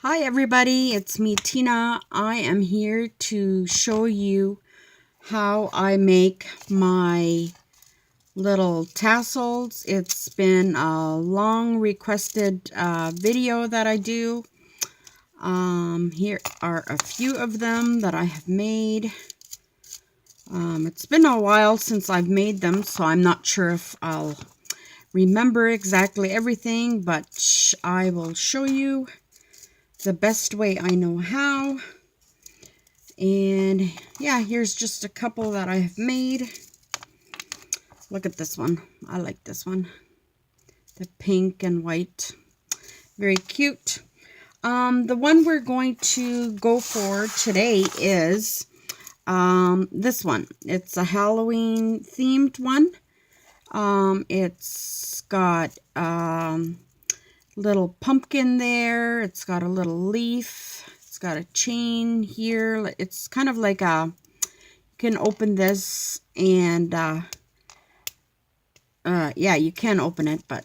Hi everybody, it's me Tina. I am here to show you how I make my little tassels. It's been a long requested video that I do. Here are a few of them that I have made. It's been a while since I've made them, so I'm not sure if I'll remember exactly everything, but I will show you the best way I know how. And yeah, here's just a couple that I have made. Look at this one. I like this one. The pink and white. Very cute. The one we're going to go for today is this one. It's a Halloween themed one. It's got little pumpkin there. It's got a little leaf. It's got a chain here. It's kind of like a, you can open this and yeah, you can open it, but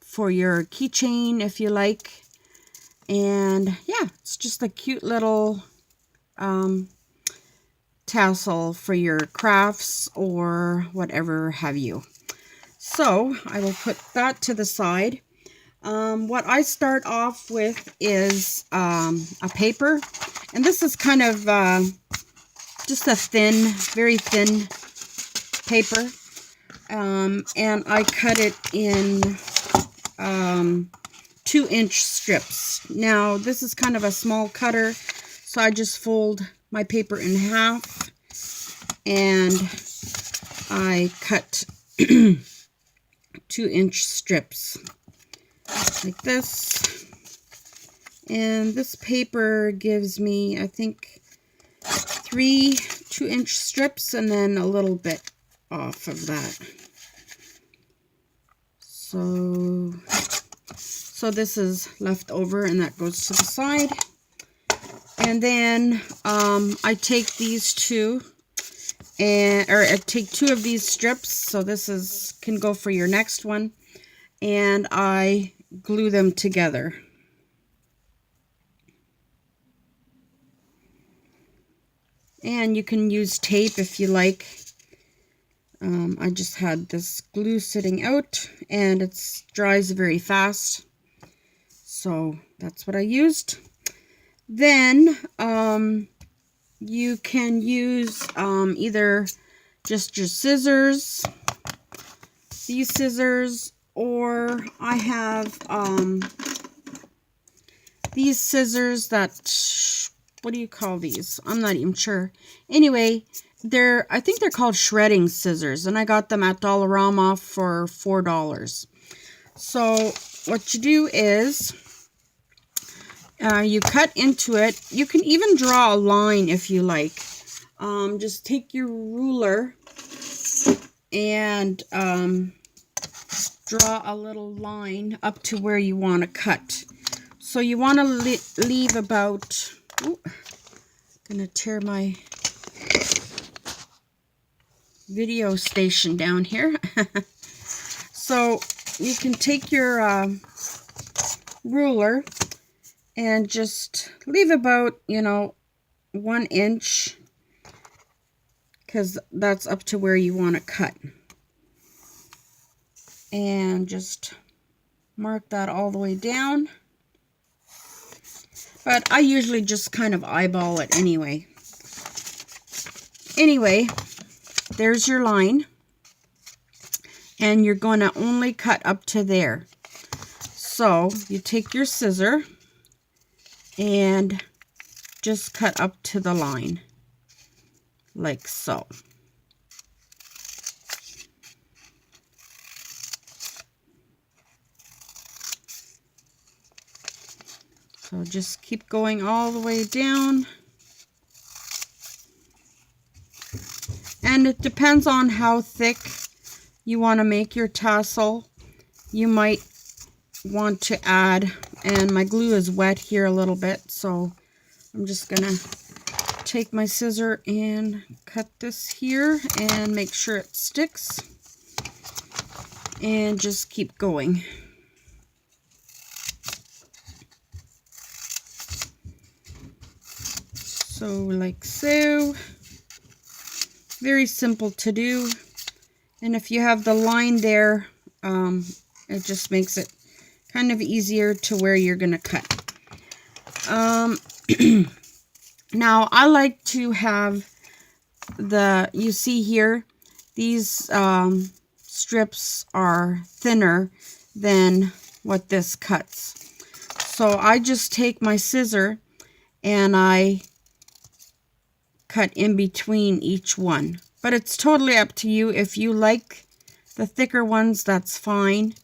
for your keychain if you like. And yeah, it's just a cute little tassel for your crafts or whatever have you. So I will put that to the side. What I start off with is a paper, and this is kind of just a thin, very thin paper, and I cut it in 2-inch strips. Now this is kind of a small cutter, so I just fold my paper in half and I cut 2-inch strips like this. And this paper gives me, I think, 3 2-inch strips and then a little bit off of that. So this is left over and that goes to the side. And then I take these two, or I take 2 of these strips, so this can go for your next one, and I glue them together. And you can use tape if you like. I just had this glue sitting out and it dries very fast, so that's what I used. Then you can use either just your scissors, these scissors, or I have these scissors that, what do you call these? I'm not even sure. Anyway, I think they're called shredding scissors, and I got them at Dollarama for $4. So what you do is you cut into it. You can even draw a line if you like. Just take your ruler and draw a little line up to where you want to cut. So you want to leave about, I'm gonna tear my video station down here. So you can take your ruler and just leave about, 1 inch, because that's up to where you want to cut. And just mark that all the way down. But I usually just kind of eyeball it anyway. Anyway, there's your line. And you're going to only cut up to there. So you take your scissor and just cut up to the line, like so. So just keep going all the way down. And it depends on how thick you want to make your tassel. You might want to add, and my glue is wet here a little bit, so I'm just gonna take my scissor and cut this here and make sure it sticks, and just keep going. So like so. Very simple to do. And if you have the line there, it just makes it kind of easier to where you're going to cut. Now I like to have you see here, these strips are thinner than what this cuts. So I just take my scissor and I cut in between each one. But it's totally up to you. If you like the thicker ones, that's fine.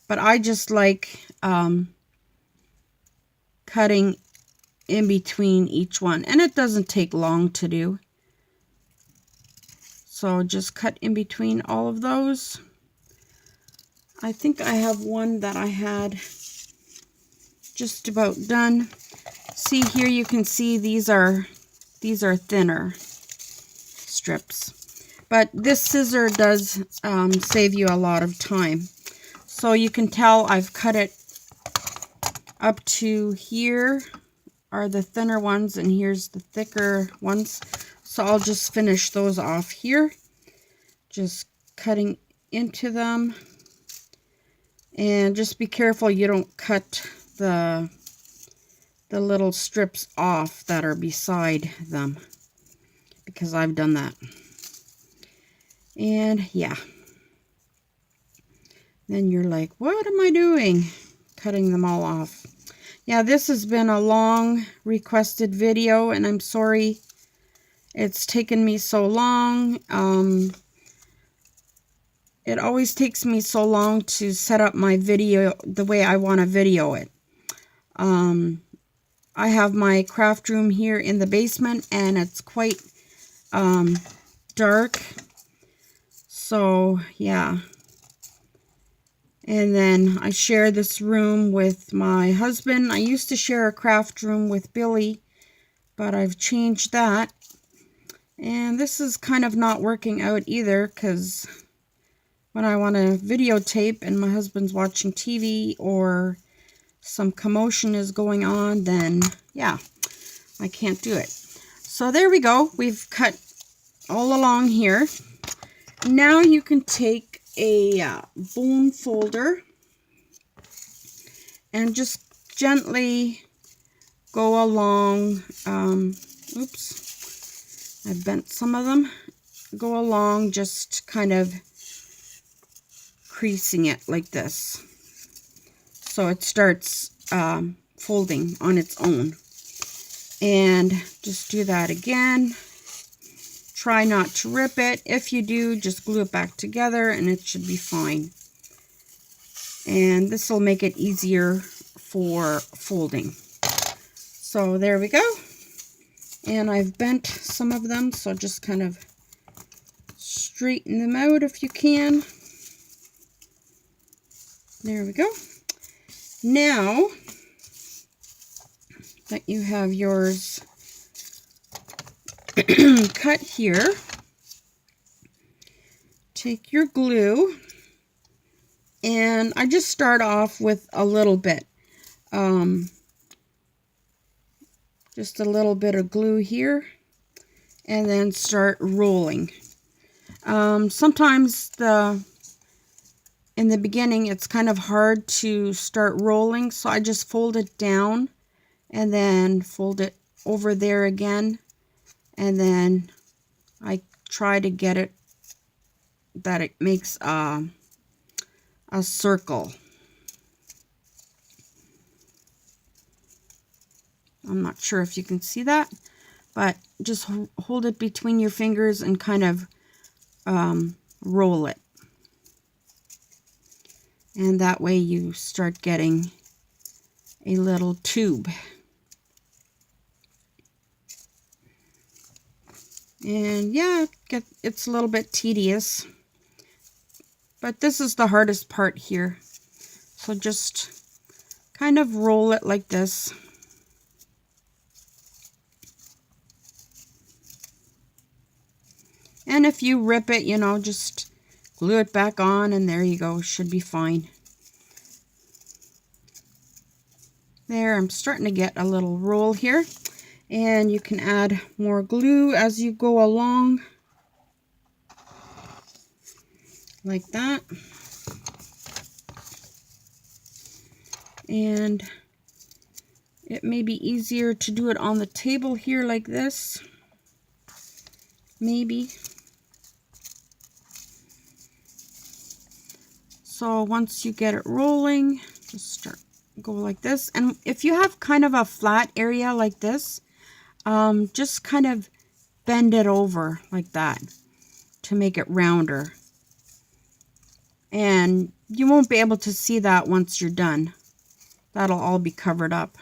But I just like cutting in between each one. And it doesn't take long to do. So just cut in between all of those. I think I have one that I had just about done. See here, you can see these are thinner strips. But this scissor does save you a lot of time. So you can tell I've cut it up to here are the thinner ones, and here's the thicker ones. So I'll just finish those off here. Just cutting into them. And just be careful you don't cut the little strips off that are beside them, because I've done that. And yeah. Then you're like, what am I doing? Cutting them all off. Yeah, this has been a long requested video, and I'm sorry it's taken me so long. It always takes me so long to set up my video the way I want to video it. I have my craft room here in the basement, and it's quite dark. So, yeah. And then I share this room with my husband. I used to share a craft room with Billy, but I've changed that. And this is kind of not working out either, because when I want to videotape and my husband's watching TV or some commotion is going on, then yeah, I can't do it. So there we go. We've cut all along here. Now you can take a bone folder and just gently go along. Oops, I bent some of them. Go along, just kind of creasing it like this, so it starts folding on its own. And just do that again. Try not to rip it. If you do, just glue it back together and it should be fine. And this will make it easier for folding. So there we go. And I've bent some of them, so just kind of straighten them out if you can. There we go. Now that you have yours cut here, take your glue, and I just start off with a little bit. Just a little bit of glue here, and then start rolling. Sometimes in the beginning it's kind of hard to start rolling, so I just fold it down and then fold it over there again, and then I try to get it that it makes a circle. I'm not sure if you can see that, but just hold it between your fingers and kind of roll it. And that way you start getting a little tube. And yeah, it's a little bit tedious, but this is the hardest part here. So just kind of roll it like this. And if you rip it, you know, just glue it back on, and there you go. Should be fine. There, I'm starting to get a little roll here. And you can add more glue as you go along, like that. And it may be easier to do it on the table here like this, maybe. So once you get it rolling, just go like this. And if you have kind of a flat area like this, just kind of bend it over like that to make it rounder. And you won't be able to see that once you're done. That'll all be covered up.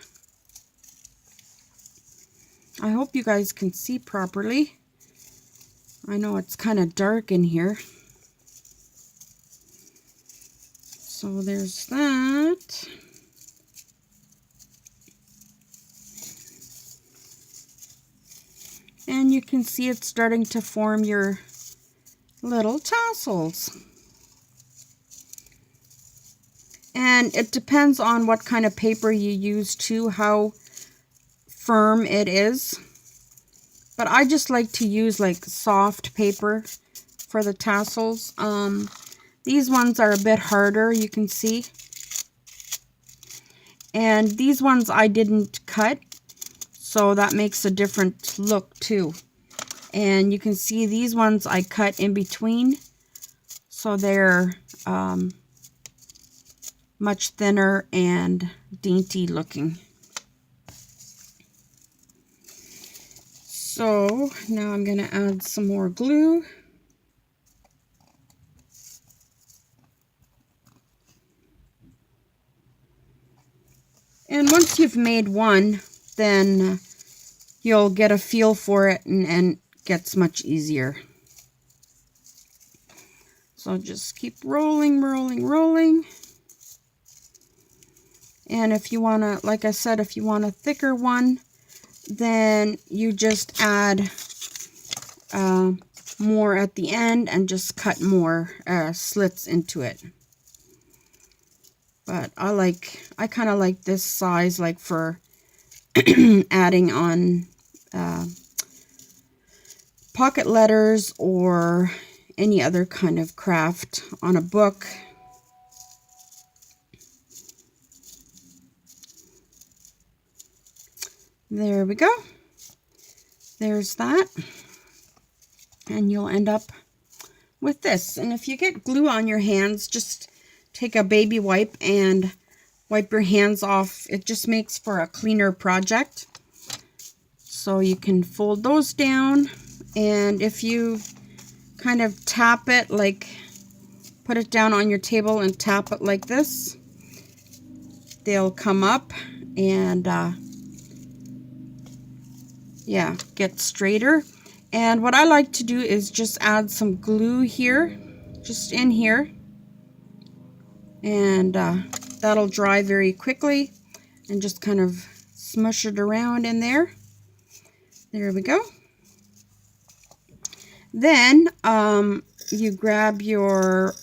I hope you guys can see properly. I know it's kind of dark in here. So there's that. And you can see it's starting to form your little tassels. And it depends on what kind of paper you use too, how firm it is. But I just like to use like soft paper for the tassels. These ones are a bit harder, you can see. And these ones I didn't cut, so that makes a different look too. And you can see these ones I cut in between, so they're much thinner and dainty looking. So now I'm going to add some more glue. And once you've made one, then you'll get a feel for it, and it gets much easier. So just keep rolling, rolling, rolling. And if you want to, like I said, if you want a thicker one, then you just add more at the end and just cut more slits into it. But I kind of like this size, like for adding on pocket letters or any other kind of craft on a book. There we go. There's that. And you'll end up with this. And if you get glue on your hands, just take a baby wipe and wipe your hands off. It just makes for a cleaner project. So you can fold those down, and if you kind of tap it, like put it down on your table and tap it like this, they'll come up and yeah, get straighter. And what I like to do is just add some glue here, just in here, and that'll dry very quickly, and just kind of smush it around in there. There we go. Then you grab your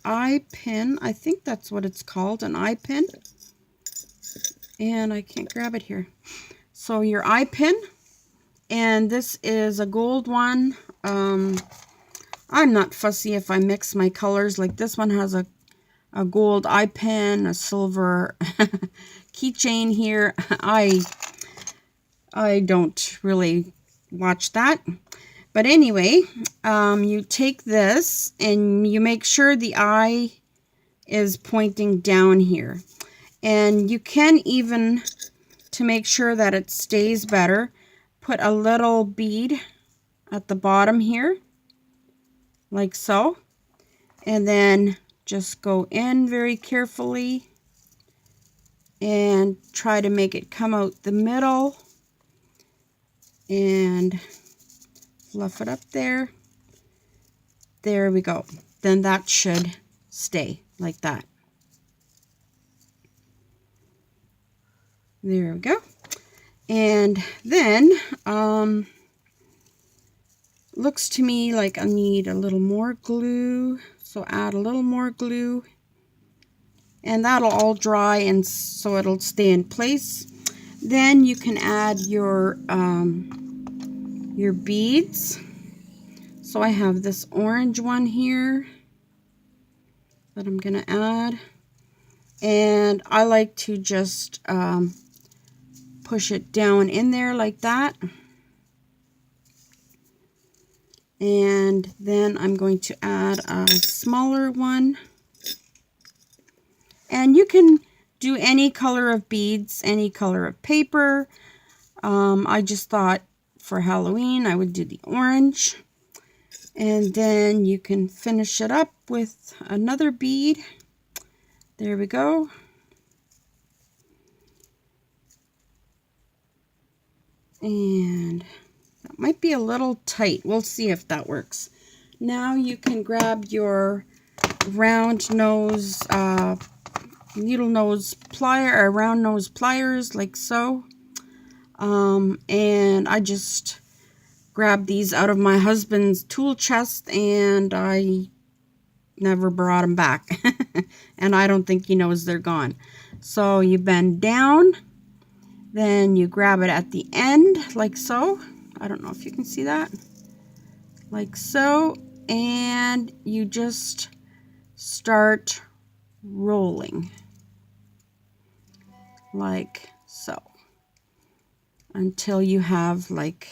eye pin. I think that's what it's called, an eye pin. And I can't grab it here. So your eye pin, and this is a gold one. I'm not fussy if I mix my colors. Like this one has a gold eye pin, a silver keychain here. I don't really watch that. But anyway, you take this and you make sure the eye is pointing down here. And you can even, to make sure that it stays better, put a little bead at the bottom here, like so. And then just go in very carefully and try to make it come out the middle. And fluff it up there. There we go. Then that should stay like that. There we go. And then looks to me like I need a little more glue, so add a little more glue. and that'll all dry, and so it'll stay in place. Then you can add your beads. So I have this orange one here that I'm gonna add, and I like to just push it down in there like that. And then I'm going to add a smaller one. And you can do any color of beads, any color of paper. I just thought for Halloween I would do the orange. And then you can finish it up with another bead. There we go. And that might be a little tight. We'll see if that works. Now you can grab your round nose, needle nose plier, or round nose pliers, like so. And I just grabbed these out of my husband's tool chest, and I never brought them back. And I don't think he knows they're gone. So you bend down, then you grab it at the end, like so. I don't know if you can see that. Like so. And you just start rolling. Like so. Until you have like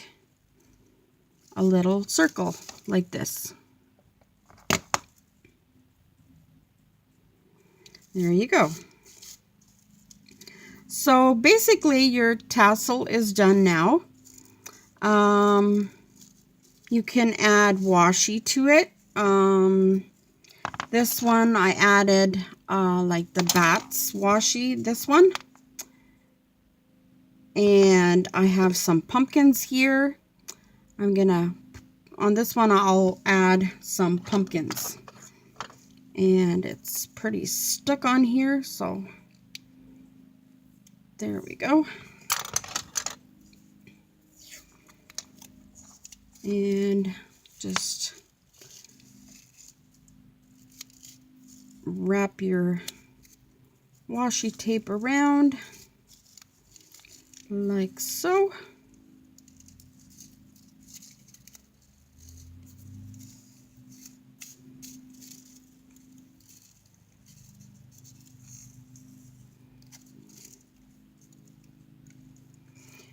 a little circle like this. There you go. So basically your tassel is done now. You can add washi to it. This one I added like the bats washi, this one. And I have some pumpkins here. I'm gonna, on this one I'll add some pumpkins. And it's pretty stuck on here, so there we go. And just wrap your washi tape around like so.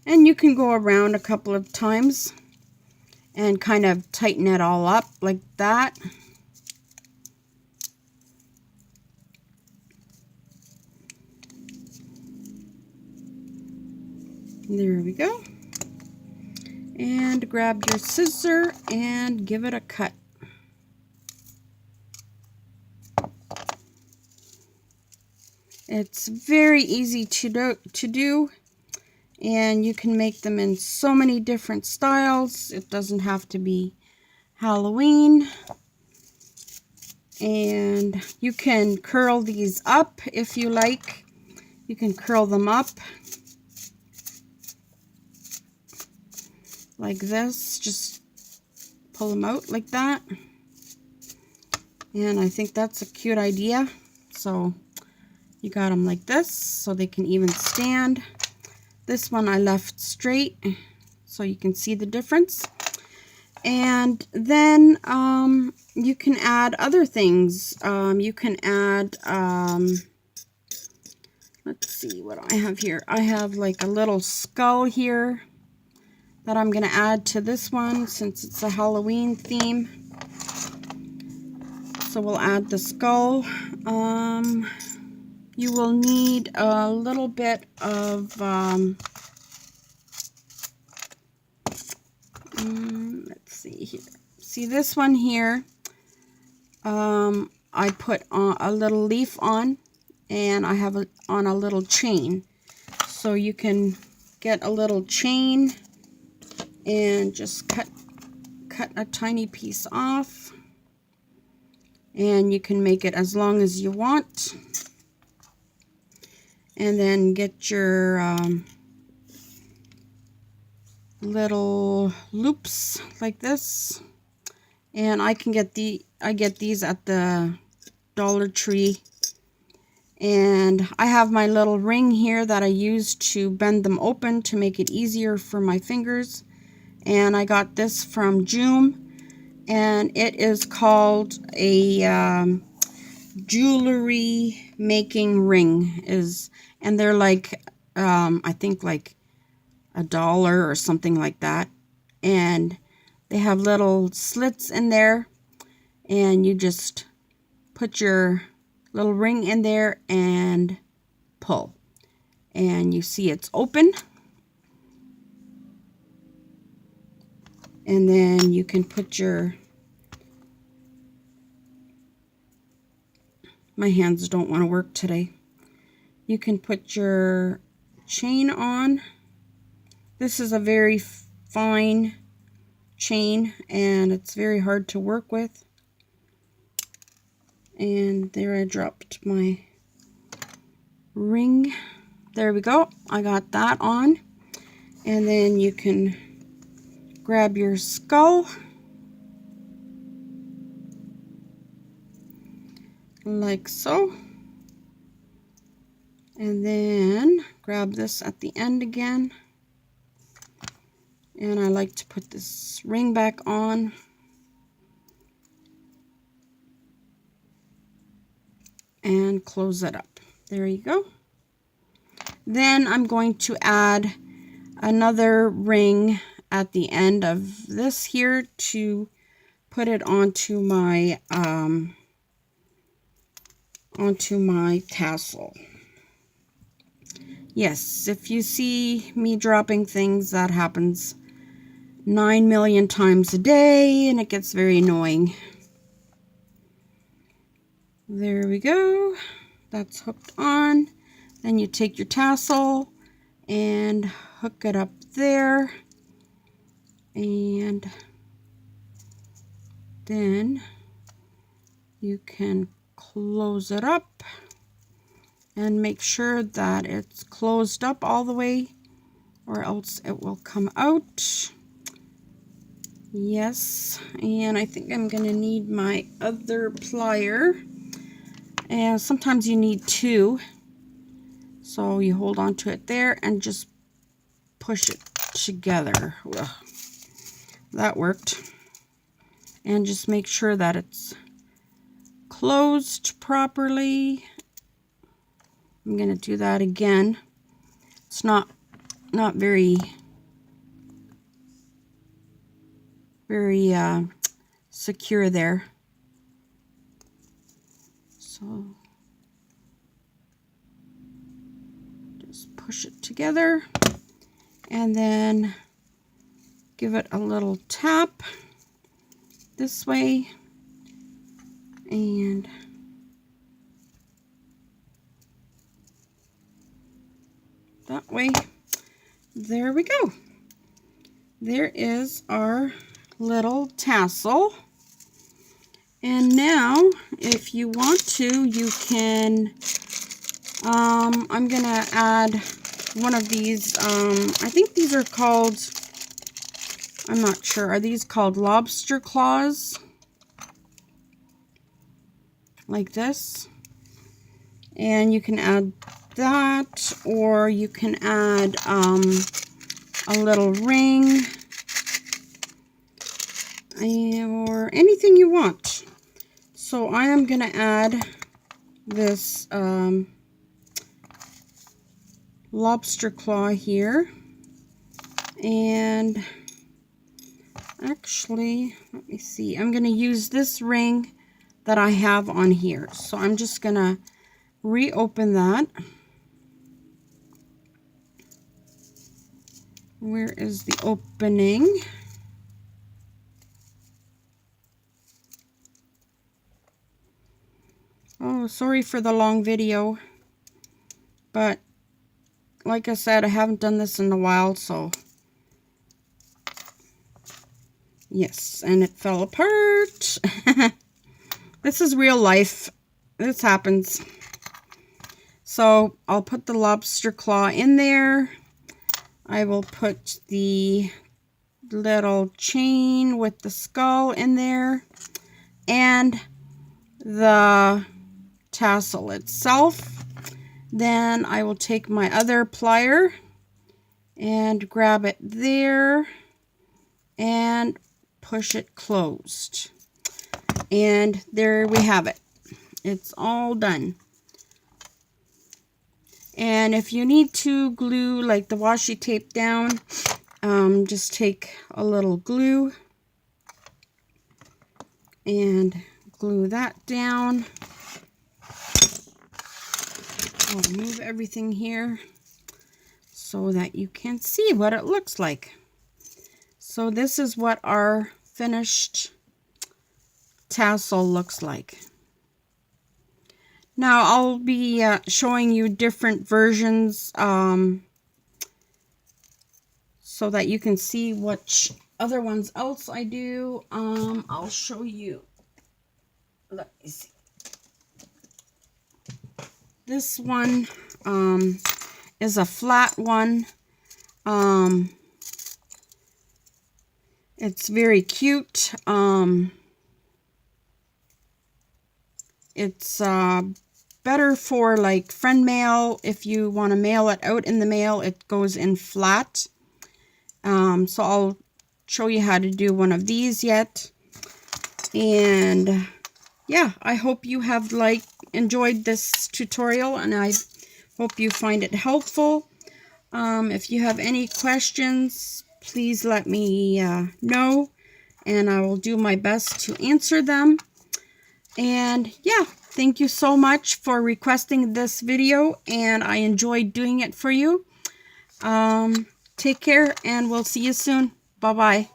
And you can go around a couple of times and kind of tighten it all up like that. There we go. And grab your scissor and give it a cut. It's very easy to do, and you can make them in so many different styles. It doesn't have to be Halloween. And you can curl these up if you like. You can curl them up like this. Just pull them out like that. And I think that's a cute idea. So you got them like this so they can even stand. This one I left straight so you can see the difference. And then you can add other things. You can add, let's see what I have here. I have like a little skull here that I'm going to add to this one since it's a Halloween theme. So we'll add the skull. You will need a little bit of, let's see here. See this one here? I put a little leaf on, and I have it on a little chain. So you can get a little chain and just cut a tiny piece off. And you can make it as long as you want. And then get your little loops like this. And I get these at the Dollar Tree. And I have my little ring here that I use to bend them open to make it easier for my fingers. And I got this from Joom, and it is called a jewelry making ring. And they're like I think like $1 or something like that. And they have little slits in there, and you just put your little ring in there and pull, and you see it's open, and then you can put your, my hands don't want to work today, you can put your chain on. This is a very fine chain, and it's very hard to work with. And there, I dropped my ring. There we go, I got that on. And then you can grab your skull like so, and then grab this at the end again, and I like to put this ring back on. And close it up. There you go. Then I'm going to add another ring at the end of this here to put it onto my tassel. Yes, if you see me dropping things, that happens 9 million times a day, and it gets very annoying. There we go. That's hooked on. Then you take your tassel and hook it up there, and then you can close it up and make sure that it's closed up all the way, or else it will come out. Yes, and I think I'm gonna need my other plier, and sometimes you need two, so you hold on to it there and just push it together. Ugh, that worked. And just make sure that it's closed properly. I'm gonna do that again. It's not very secure there. So just push it together, and then give it a little tap this way, and that way. There we go. There is our little tassel. And now, if you want to, you can, I'm gonna add one of these, I think these are called, I'm not sure, are these called lobster claws? Like this. And you can add that, or you can add a little ring, or anything you want. So I am going to add this lobster claw here, and actually, let me see, I'm going to use this ring that I have on here. So I'm just going to reopen that. Where is the opening? Oh, sorry for the long video, but like I said, I haven't done this in a while, so yes, and it fell apart. This is real life. This happens. So I'll put the lobster claw in there. I will put the little chain with the skull in there, and the tassel itself. Then I will take my other plier and grab it there and push it closed. And there we have it. It's all done. And if you need to glue like the washi tape down, just take a little glue and glue that down. I'll move everything here so that you can see what it looks like. So this is what our finished tassel looks like. Now I'll be showing you different versions so that you can see which other ones else I do. I'll show you. Let me see. This one is a flat one. It's very cute. It's better for like friend mail. If you want to mail it out in the mail, it goes in flat. So I'll show you how to do one of these yet. And yeah, I hope you have enjoyed this tutorial, and I hope you find it helpful. If you have any questions, please let me know, and I will do my best to answer them. And yeah, thank you so much for requesting this video, and I enjoyed doing it for you. Take care, and we'll see you soon. Bye-bye.